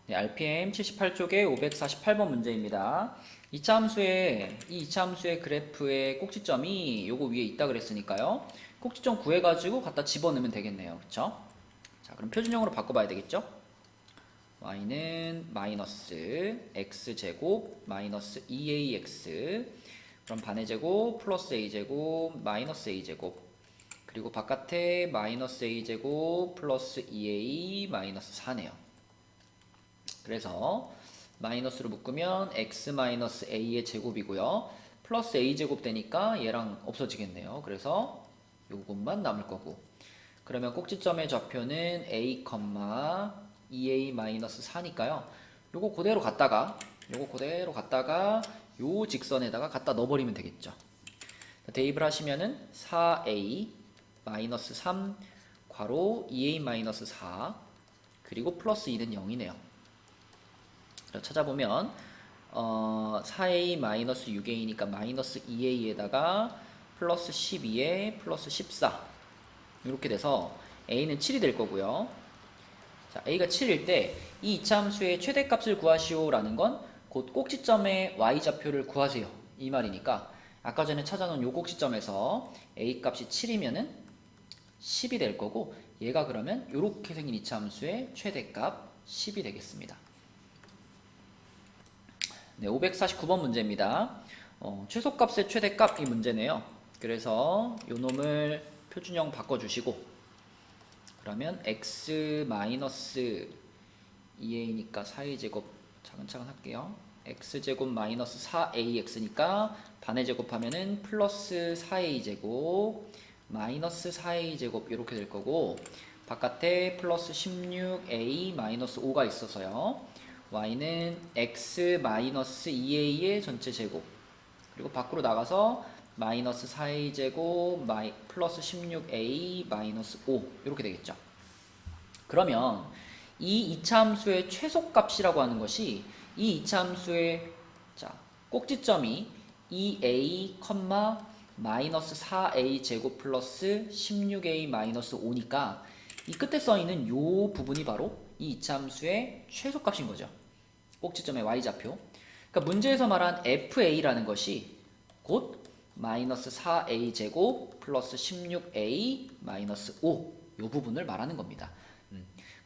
네, RPM 78쪽의 548번 문제입니다. 이 2차 함수의 그래프의 꼭지점이 요거 위에 있다 그랬으니까요. 꼭지점 구해가지고 갖다 집어넣으면 되겠네요. 그쵸? 자, 그럼 표준형으로 바꿔봐야 되겠죠? y는 마이너스 x제곱 마이너스 2ax, 그럼 반의 제곱 플러스 a제곱 마이너스 a제곱, 그리고 바깥에 마이너스 a제곱 플러스 2a 마이너스 4네요. 그래서 마이너스로 묶으면 x 마이너스 a의 제곱이고요. 플러스 a 제곱 되니까 얘랑 없어지겠네요. 그래서 요것만 남을 거고. 그러면 꼭지점의 좌표는 a, 2a 마이너스 4니까요. 요거 그대로 갖다가 요 직선에다가 갖다 넣어버리면 되겠죠. 대입을 하시면은 4a 마이너스 3 괄호 2a 마이너스 4 그리고 플러스 2는 0이네요. 찾아보면 4a 마이너스 6a니까 마이너스 2a에다가 플러스 12에 플러스 14 이렇게 돼서 a는 7이 될 거고요. 자, a가 7일 때 이 이차함수의 최대값을 구하시오 라는 건 곧 꼭지점의 y좌표를 구하세요 이 말이니까 아까 전에 찾아놓은 요 꼭지점에서 a 값이 7이면은 10이 될 거고, 얘가 그러면 요렇게 생긴 이차함수의 최대값 10이 되겠습니다. 네, 549번 문제입니다. 최소값의 최대값 이 문제네요. 그래서 요 놈을 표준형 바꿔주시고, 그러면 x 마이너스 2a니까 4a 제곱 차근차근 할게요. x제곱 마이너스 4ax니까 반의 제곱하면은 플러스 4a 제곱 마이너스 4a 제곱 이렇게 될 거고, 바깥에 플러스 16a 마이너스 5가 있어서요. y는 x 마이너스 2a의 전체 제곱, 그리고 밖으로 나가서 마이너스 4a 제곱 플러스 16a 마이너스 5 이렇게 되겠죠. 그러면 이 2차 함수의 최소값이라고 하는 것이 이 2차 함수의 꼭지점이 2a, 마이너스 4a 제곱 플러스 16a 마이너스 5니까 이 끝에 써있는 이 부분이 바로 이 2차 함수의 최소값인 거죠. 꼭지점의 y좌표. 그러니까 문제에서 말한 fa라는 것이 곧 마이너스 4a 제곱 플러스 16a 마이너스 5 이 부분을 말하는 겁니다.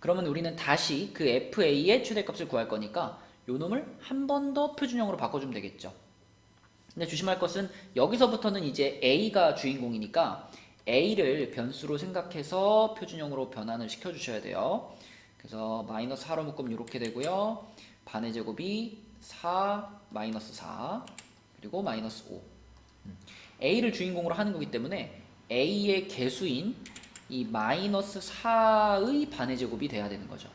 그러면 우리는 다시 그 fa의 최대값을 구할 거니까 요 놈을 한 번 더 표준형으로 바꿔주면 되겠죠. 근데 조심할 것은 여기서부터는 이제 a가 주인공이니까 a를 변수로 생각해서 표준형으로 변환을 시켜주셔야 돼요. 그래서 마이너스 4로 묶으면 이렇게 되고요. 반의 제곱이 4 마이너스 4 그리고 마이너스 5. a를 주인공으로 하는 거기 때문에 a의 개수인 이 마이너스 4의 반의 제곱이 돼야 되는 거죠.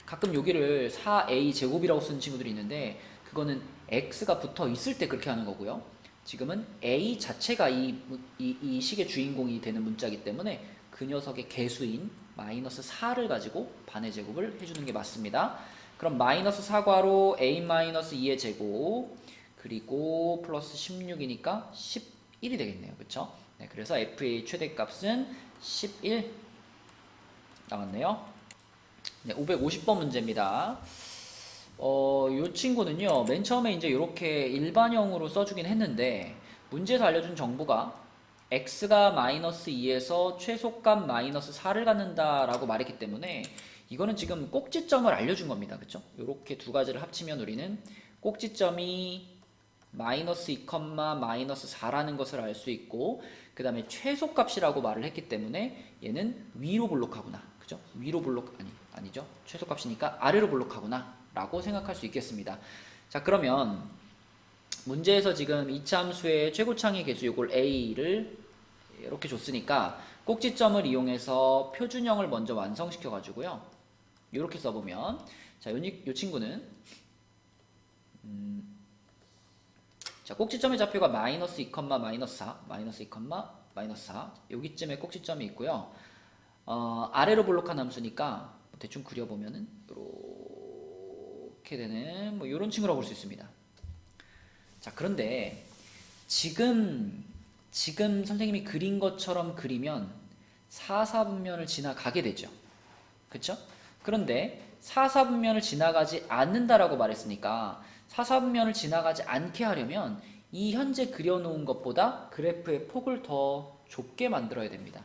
가끔 여기를 4a 제곱이라고 쓰는 친구들이 있는데 그거는 x가 붙어 있을 때 그렇게 하는 거고요. 지금은 a 자체가 이 식의 주인공이 되는 문자이기 때문에 그 녀석의 개수인 마이너스 4를 가지고 반의 제곱을 해주는 게 맞습니다. 그럼 마이너스 4괄호 a 마이너스 2의 제곱 그리고 플러스 16이니까 11이 되겠네요. 그쵸? 네, 그래서 f의 최대값은 11 나왔네요. 네, 550번 문제입니다. 이 친구는요, 맨 처음에 이제 이렇게 일반형으로 써주긴 했는데, 문제에서 알려준 정보가 x가 마이너스 2에서 최소값 마이너스 4를 갖는다라고 말했기 때문에, 이거는 지금 꼭지점을 알려준 겁니다. 그쵸? 이렇게 두 가지를 합치면 우리는 꼭지점이 마이너스 2, 마이너스 4라는 것을 알 수 있고, 그 다음에 최소값이라고 말을 했기 때문에 얘는 위로 볼록하구나. 그죠? 위로 볼록, 아니죠. 최소값이니까 아래로 볼록하구나. 라고 생각할 수 있겠습니다. 자, 그러면 문제에서 지금 2차 함수의 최고창의 개수 요걸 a를 이렇게 줬으니까 꼭지점을 이용해서 표준형을 먼저 완성시켜 가지고요. 이렇게 써보면 자, 요 친구는 자, 꼭지점의 좌표가 마이너스 2, 마이너스 4, 마이너스 2, 마이너스 4 여기쯤에 꼭지점이 있고요. 아래로 볼록한 함수니까 대충 그려보면은 이렇게 되는 뭐 이런 친구라고 볼 수 있습니다. 자, 그런데 지금 선생님이 그린 것처럼 그리면 4, 4분면을 지나가게 되죠. 그쵸? 그런데 4사분면을 지나가지 않는다라고 말했으니까 4사분면을 지나가지 않게 하려면 이 현재 그려놓은 것보다 그래프의 폭을 더 좁게 만들어야 됩니다.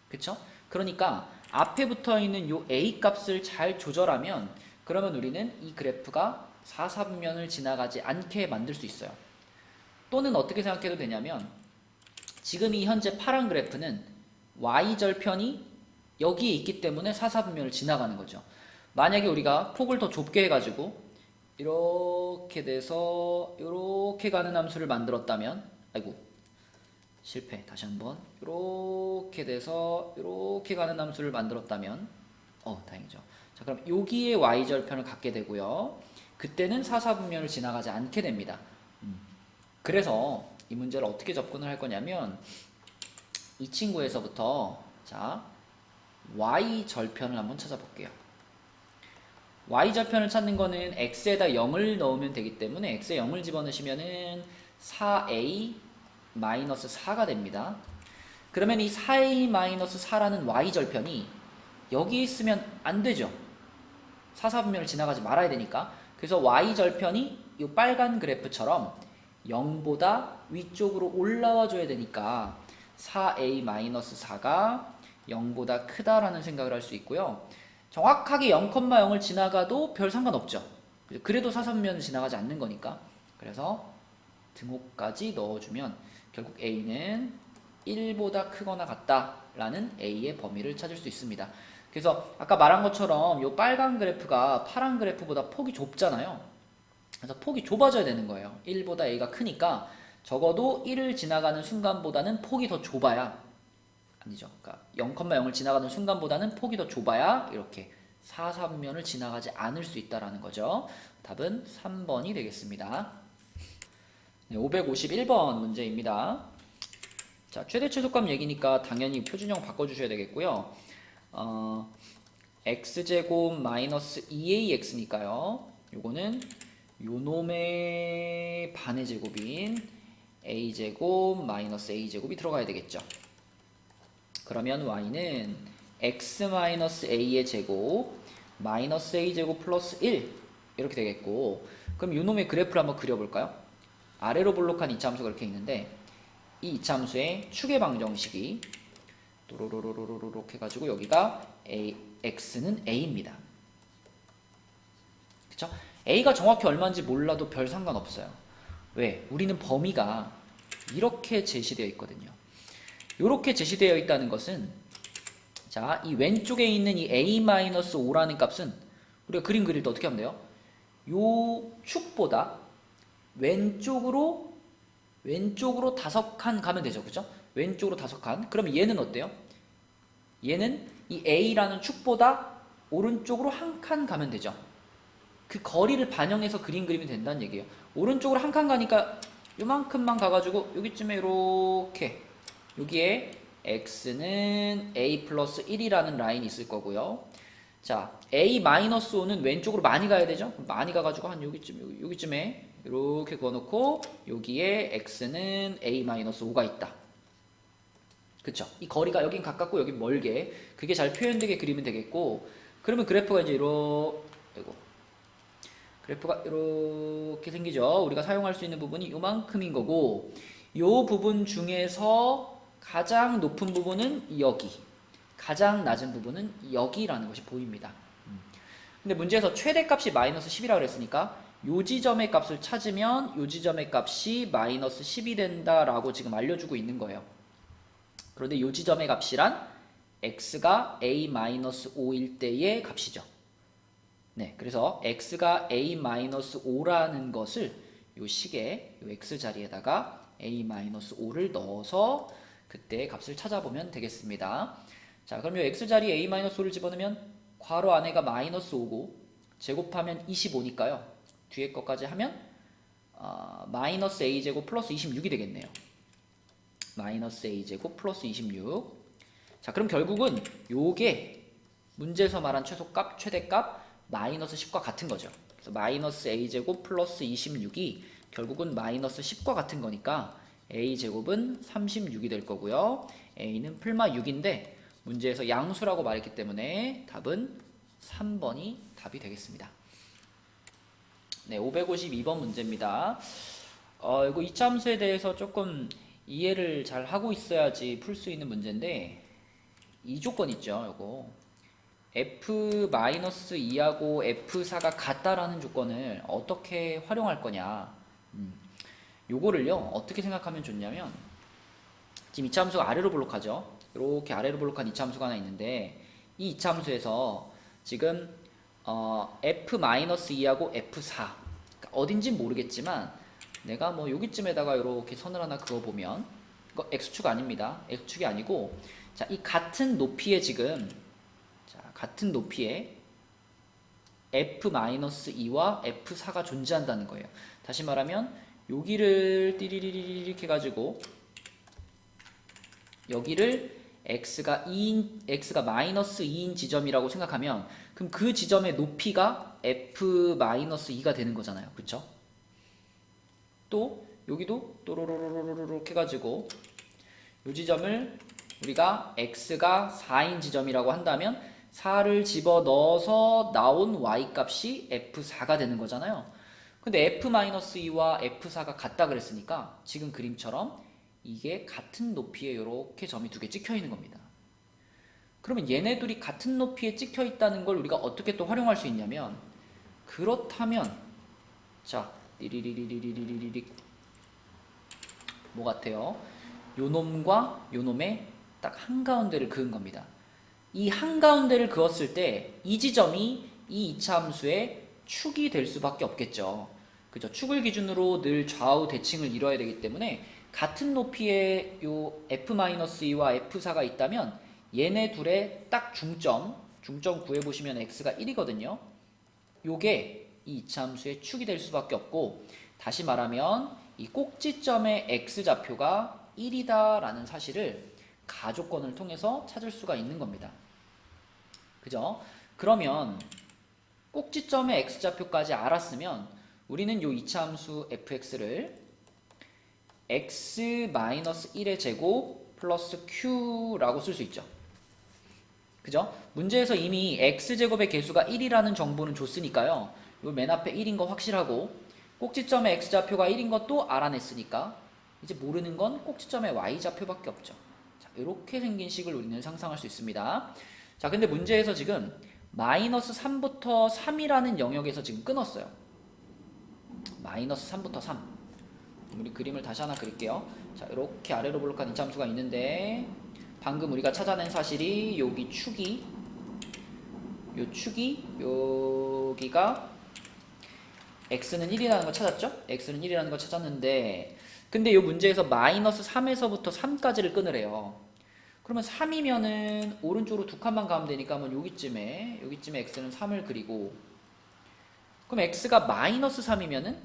그쵸? 그러니까 앞에 붙어 있는 요 A 값을 잘 조절하면 그러면 우리는 이 그래프가 4사분면을 지나가지 않게 만들 수 있어요. 또는 어떻게 생각해도 되냐면 지금 이 현재 파란 그래프는 Y절편이 여기에 있기 때문에 4사분면을 지나가는 거죠. 만약에 우리가 폭을 더 좁게 해가지고 이렇게 돼서 이렇게 가는 함수를 만들었다면 아이고 실패. 다시 한번 이렇게 돼서 이렇게 가는 함수를 만들었다면 다행이죠. 자, 그럼 여기에 Y절편을 갖게 되고요. 그때는 4사분면을 지나가지 않게 됩니다. 그래서 이 문제를 어떻게 접근을 할 거냐면 이 친구에서부터 자 Y절편을 한번 찾아볼게요. Y절편을 찾는 거는 X에다 0을 넣으면 되기 때문에 X에 0을 집어넣으시면은 4A-4가 됩니다. 그러면 이 4A-4라는 Y절편이 여기 있으면 안 되죠. 4사분면을 지나가지 말아야 되니까. 그래서 Y절편이 이 빨간 그래프처럼 0보다 위쪽으로 올라와 줘야 되니까 4A-4가 0보다 크다라는 생각을 할 수 있고요. 정확하게 0,0을 지나가도 별 상관없죠. 그래도 4사분면을 지나가지 않는 거니까. 그래서 등호까지 넣어주면 결국 A는 1보다 크거나 같다라는 A의 범위를 찾을 수 있습니다. 그래서 아까 말한 것처럼 이 빨간 그래프가 파란 그래프보다 폭이 좁잖아요. 그래서 폭이 좁아져야 되는 거예요. 1보다 A가 크니까 적어도 1을 지나가는 순간보다는 폭이 더 좁아야 아니죠. 그러니까 0,0을 지나가는 순간보다는 폭이 더 좁아야 이렇게 4사분면을 지나가지 않을 수 있다라는 거죠. 답은 3번이 되겠습니다. 네, 551번 문제입니다. 자, 최대 최소값 얘기니까 당연히 표준형 바꿔주셔야 되겠고요. x제곱 마이너스 2ax니까요. 요거는 요놈의 반의 제곱인 a제곱 마이너스 a제곱이 들어가야 되겠죠. 그러면 y는 x 마이너스 a의 제곱 마이너스 a제곱 플러스 1 이렇게 되겠고, 그럼 요놈의 그래프를 한번 그려볼까요? 아래로 볼록한 이차함수가 이렇게 있는데 이 이차함수의 축의 방정식이 또로로로로로 해가지고 여기가 x는 a입니다. 그쵸? a가 정확히 얼마인지 몰라도 별 상관없어요. 왜? 우리는 범위가 이렇게 제시되어 있거든요. 이렇게 제시되어 있다는 것은 자, 이 왼쪽에 있는 이 a-5라는 값은 우리가 그림 그릴 때 어떻게 하면 돼요? 요 축보다 왼쪽으로 5칸 가면 되죠. 그죠? 왼쪽으로 5칸. 그럼 얘는 어때요? 얘는 이 a라는 축보다 오른쪽으로 1칸 가면 되죠. 그 거리를 반영해서 그림 그리면 된다는 얘기예요. 오른쪽으로 1칸 가니까 요만큼만 가가지고 여기쯤에 이렇게 여기에 x는 a 플러스 1이라는 라인이 있을 거고요. 자, a-5는 왼쪽으로 많이 가야 되죠? 많이 가가지고 한 여기쯤에 이렇게 그어놓고 여기에 x는 a-5가 있다. 그쵸? 이 거리가 여긴 가깝고 여긴 멀게 그게 잘 표현되게 그리면 되겠고, 그러면 그래프가 이제 그래프가 이렇게 생기죠. 우리가 사용할 수 있는 부분이 요만큼인 거고, 요 부분 중에서 가장 높은 부분은 여기, 가장 낮은 부분은 여기라는 것이 보입니다. 근데 문제에서 최대값이 마이너스 10이라고 그랬으니까 요 지점의 값을 찾으면 요 지점의 값이 마이너스 10이 된다라고 지금 알려주고 있는 거예요. 그런데 요 지점의 값이란 x가 a-5일 때의 값이죠. 네, 그래서 x가 a-5라는 것을 요 식에 요 x 자리에다가 a-5를 넣어서 그때 값을 찾아보면 되겠습니다. 자, 그럼 요 x 자리에 a-5를 집어넣으면 괄호 안에가 마이너스 5고 제곱하면 25니까요. 뒤에 것까지 하면 마이너스 a제곱 플러스 26이 되겠네요. 마이너스 a제곱 플러스 26. 자, 그럼 결국은 요게 문제에서 말한 최소값, 최대값 마이너스 10과 같은 거죠. 그래서 마이너스 a제곱 플러스 26이 결국은 마이너스 10과 같은 거니까 a제곱은 36이 될 거고요. a는 풀마 6인데 문제에서 양수라고 말했기 때문에 답은 3번이 답이 되겠습니다. 네, 552번 문제입니다. 이거 이차함수에 대해서 조금 이해를 잘 하고 있어야지 풀 수 있는 문제인데, 이 조건 있죠, 요거. f-2하고 f4가 같다라는 조건을 어떻게 활용할 거냐. 요거를요, 어떻게 생각하면 좋냐면, 지금 이차함수가 아래로 볼록하죠? 이렇게 아래로 볼록한 이차함수가 하나 있는데, 이 이차함수에서 지금 f-2하고 f4, 그러니까 어딘진 모르겠지만 내가 뭐 여기쯤에다가 이렇게 선을 하나 그어보면, 이거 x축 아닙니다. x축이 아니고, 자, 이 같은 높이에 지금, 자, 같은 높이에 f-2와 f4가 존재한다는 거예요. 다시 말하면 여기를 띠리리리릭 해가지고 여기를 x가 마이너스 2인 지점이라고 생각하면, 그럼 그 지점의 높이가 f-2가 되는 거잖아요. 그쵸? 또 여기도 또로로로로로 해가지고 이 지점을 우리가 x가 4인 지점이라고 한다면 4를 집어넣어서 나온 y 값이 f4가 되는 거잖아요. 근데 f-2와 f4가 같다 그랬으니까 지금 그림처럼 이게 같은 높이에 이렇게 점이 두 개 찍혀 있는 겁니다. 그러면 얘네들이 같은 높이에 찍혀 있다는 걸 우리가 어떻게 또 활용할 수 있냐면, 그렇다면 자, 리리리리리리리리 뭐 같아요? 요 놈과 요 놈의 딱 한가운데를 그은 겁니다. 이 한가운데를 그었을 때 이 지점이 이 이차함수의 축이 될 수밖에 없겠죠. 그죠? 축을 기준으로 늘 좌우 대칭을 이뤄야 되기 때문에 같은 높이의 요 f-2와 f4가 있다면 얘네 둘의 딱 중점 구해보시면 x가 1이거든요. 요게 이 이차함수의 축이 될 수밖에 없고, 다시 말하면 이 꼭지점의 x좌표가 1이다 라는 사실을 가조건을 통해서 찾을 수가 있는 겁니다. 그죠? 그러면 꼭지점의 x좌표까지 알았으면 우리는 요 이차함수 fx를 x-1의 제곱 플러스 q라고 쓸 수 있죠. 그죠? 문제에서 이미 x제곱의 개수가 1이라는 정보는 줬으니까요. 요 맨 앞에 1인 거 확실하고, 꼭지점의 x좌표가 1인 것도 알아냈으니까 이제 모르는 건 꼭지점의 y좌표밖에 없죠. 자, 이렇게 생긴 식을 우리는 상상할 수 있습니다. 자, 근데 문제에서 지금 마이너스 3부터 3이라는 영역에서 지금 끊었어요. 마이너스 3부터 3. 우리 그림을 다시 하나 그릴게요. 자, 이렇게 아래로 볼록한 이차함수가 있는데, 방금 우리가 찾아낸 사실이 여기 축이, 여기가 x는 1이라는 거 찾았죠? x는 1이라는 거 찾았는데, 근데 이 문제에서 마이너스 3에서부터 3까지를 끊으래요. 그러면 3이면은 오른쪽으로 두 칸만 가면 되니까 한번 여기쯤에 x는 3을 그리고, 그럼 x가 마이너스 3이면은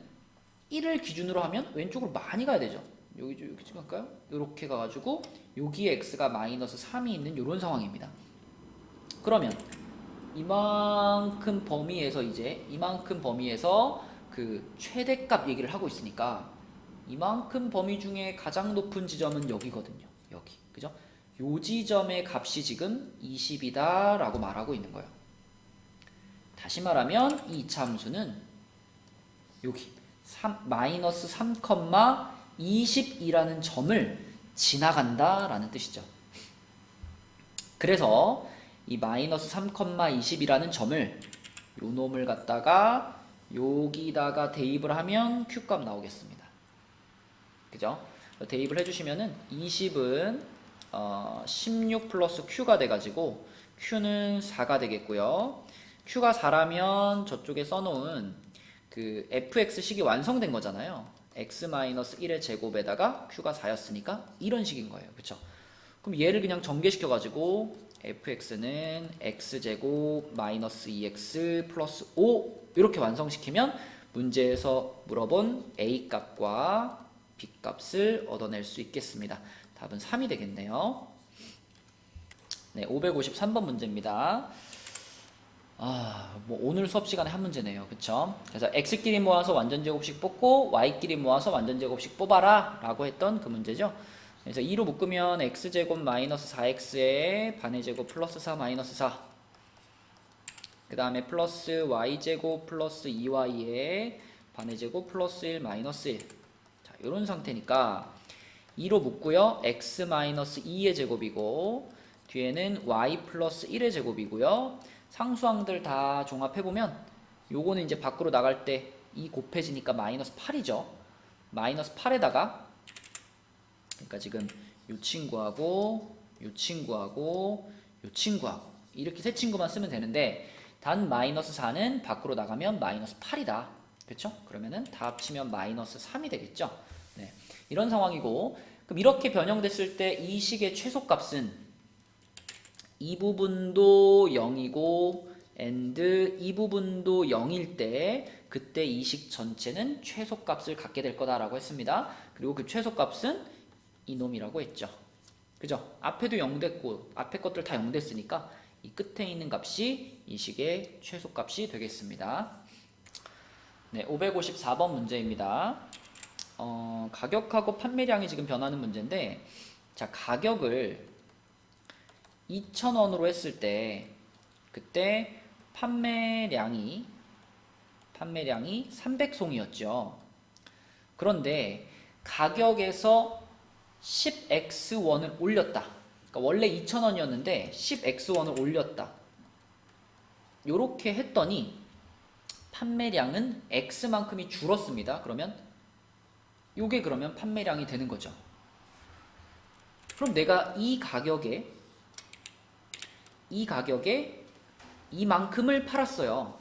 1을 기준으로 하면 왼쪽으로 많이 가야 되죠. 여기쯤 갈까요? 이렇게 가가지고 여기에 x가 마이너스 3이 있는 이런 상황입니다. 그러면 이만큼 범위에서 그 최대값 얘기를 하고 있으니까 이만큼 범위 중에 가장 높은 지점은 여기거든요. 여기. 그죠? 요 지점의 값이 지금 20이다 라고 말하고 있는 거예요. 다시 말하면 이 이차함수는 여기 마이너스 3,20이라는 점을 지나간다 라는 뜻이죠. 그래서 이 마이너스 3,20이라는 점을 요 놈을 갖다가 여기다가 대입을 하면 Q값 나오겠습니다. 그죠? 대입을 해주시면은 20은 16 플러스 Q가 돼가지고 Q는 4가 되겠고요. Q가 4라면 저쪽에 써놓은 그 fx식이 완성된 거잖아요. x-1의 제곱에다가 q가 4였으니까 이런 식인 거예요. 그쵸? 그럼 얘를 그냥 전개시켜가지고 fx는 x제곱 마이너스 2x 플러스 5 이렇게 완성시키면 문제에서 물어본 a값과 b값을 얻어낼 수 있겠습니다. 답은 3이 되겠네요. 네, 553번 문제입니다. 뭐 오늘 수업 시간에 한 문제네요. 그쵸? 그래서 x끼리 모아서 완전제곱식 뽑고 y끼리 모아서 완전제곱식 뽑아라 라고 했던 그 문제죠. 그래서 2로 묶으면 x제곱 마이너스 4x에 반의 제곱 플러스 4 마이너스 4 그 다음에 플러스 y제곱 플러스 2y의 반의 제곱 플러스 1 마이너스 1. 자, 이런 상태니까 2로 묶고요. x 마이너스 2의 제곱이고 뒤에는 y 플러스 1의 제곱이고요. 상수항들 다 종합해보면 요거는 이제 밖으로 나갈 때 2 곱해지니까 마이너스 8이죠. 마이너스 8에다가 그러니까 지금 요 친구하고 요 친구하고 요 친구하고 이렇게 세 친구만 쓰면 되는데 단 마이너스 4는 밖으로 나가면 마이너스 8이다. 그렇죠? 그러면은 다 합치면 마이너스 3이 되겠죠. 네. 이런 상황이고 그럼 이렇게 변형됐을 때 이 식의 최소값은 이 부분도 0이고 and 이 부분도 0일 때 그때 이 식 전체는 최소값을 갖게 될 거다라고 했습니다. 그리고 그 최소값은 이놈이라고 했죠. 그죠? 앞에도 0 됐고 앞에 것들 다 0 됐으니까 이 끝에 있는 값이 이 식의 최소값이 되겠습니다. 네, 554번 문제입니다. 가격하고 판매량이 지금 변하는 문제인데 자, 가격을 2,000원으로 했을 때 그때 판매량이 300송이었죠. 그런데 가격에서 10x1을 올렸다. 그러니까 원래 2,000원이었는데 10x1을 올렸다. 요렇게 했더니 판매량은 x만큼이 줄었습니다. 그러면 요게 그러면 판매량이 되는 거죠. 그럼 내가 이 가격에 이만큼을 팔았어요.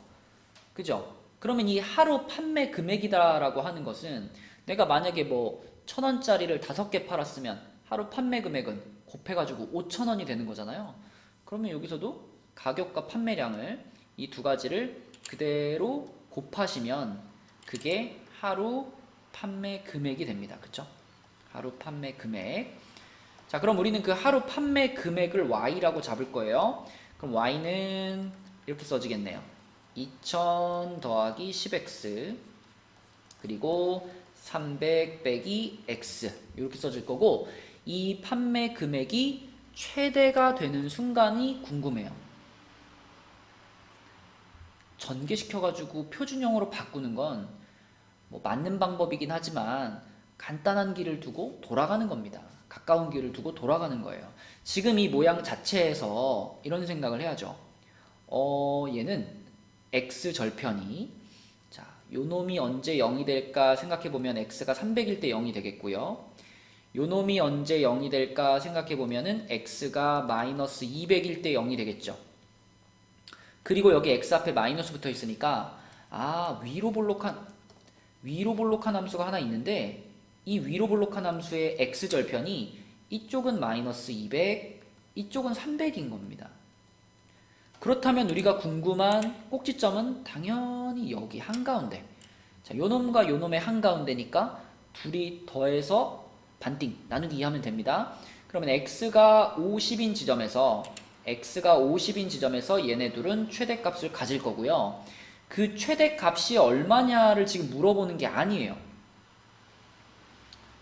그죠? 그러면 이 하루 판매 금액이다라고 하는 것은 내가 만약에 뭐 1,000원짜리를 5개 팔았으면 하루 판매 금액은 곱해가지고 5,000원이 되는 거잖아요. 그러면 여기서도 가격과 판매량을 이 두 가지를 그대로 곱하시면 그게 하루 판매 금액이 됩니다. 그쵸? 하루 판매 금액. 자, 그럼 우리는 그 하루 판매 금액을 y라고 잡을 거예요. 그럼 y는 이렇게 써지겠네요. 2000 더하기 10x 그리고 300 빼기 x 이렇게 써질 거고 이 판매 금액이 최대가 되는 순간이 궁금해요. 전개시켜가지고 표준형으로 바꾸는 건 뭐 맞는 방법이긴 하지만 간단한 길을 두고 돌아가는 겁니다. 가까운 길을 두고 돌아가는 거예요. 지금 이 모양 자체에서 이런 생각을 해야죠. 얘는 x 절편이 자, 요놈이 언제 0이 될까 생각해보면 x가 300일 때 0이 되겠고요. 요놈이 언제 0이 될까 생각해보면은 x가 마이너스 200일 때 0이 되겠죠. 그리고 여기 x 앞에 마이너스 붙어 있으니까 위로 볼록한 함수가 하나 있는데 이 위로 볼록한 함수의 x절편이 이쪽은 마이너스 200, 이쪽은 300인 겁니다. 그렇다면 우리가 궁금한 꼭지점은 당연히 여기 한가운데. 자, 요놈과 요놈의 한가운데니까 둘이 더해서 반띵, 나누기 2 하면 됩니다. 그러면 x가 50인 지점에서 얘네 둘은 최대값을 가질 거고요. 그 최대값이 얼마냐를 지금 물어보는 게 아니에요.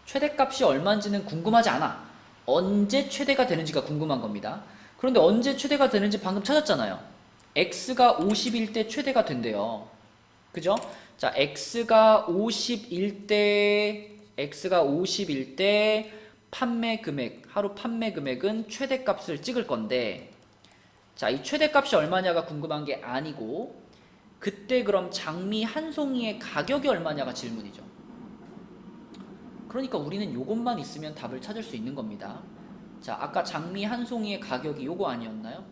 최대값이 얼마인지는 궁금하지 않아. 언제 최대가 되는지가 궁금한 겁니다. 그런데 언제 최대가 되는지 방금 찾았잖아요. x가 50일 때 최대가 된대요. 그죠? 자, x가 50일 때 판매 금액, 하루 판매 금액은 최대값을 찍을 건데 자, 이 최대값이 얼마냐가 궁금한 게 아니고 그때 그럼 장미 한 송이의 가격이 얼마냐가 질문이죠. 그러니까 우리는 요것만 있으면 답을 찾을 수 있는 겁니다. 자, 아까 장미 한 송이의 가격이 요거 아니었나요?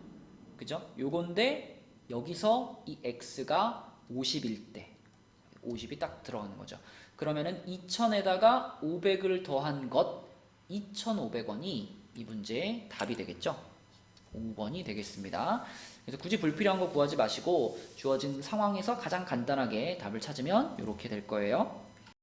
그죠? 요건데 여기서 이 x가 50일 때 50이 딱 들어가는 거죠. 그러면은 2000에다가 500을 더한 것 2,500원이 이 문제의 답이 되겠죠. 5번이 되겠습니다. 그래서 굳이 불필요한 거 구하지 마시고 주어진 상황에서 가장 간단하게 답을 찾으면 이렇게 될 거예요.